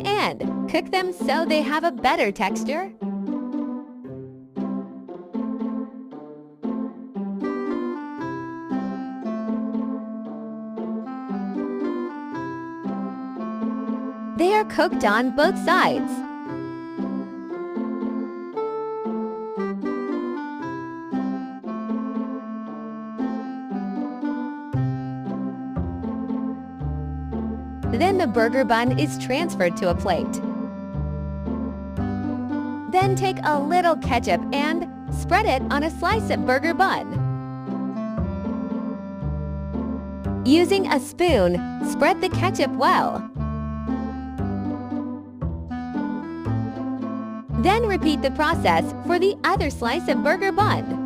and cook them so they have a better texture. They are cooked on both sides. Then the burger bun is transferred to a plate. Then take a little ketchup and spread it on a slice of burger bun. Using a spoon, spread the ketchup well. Then repeat the process for the other slice of burger bun.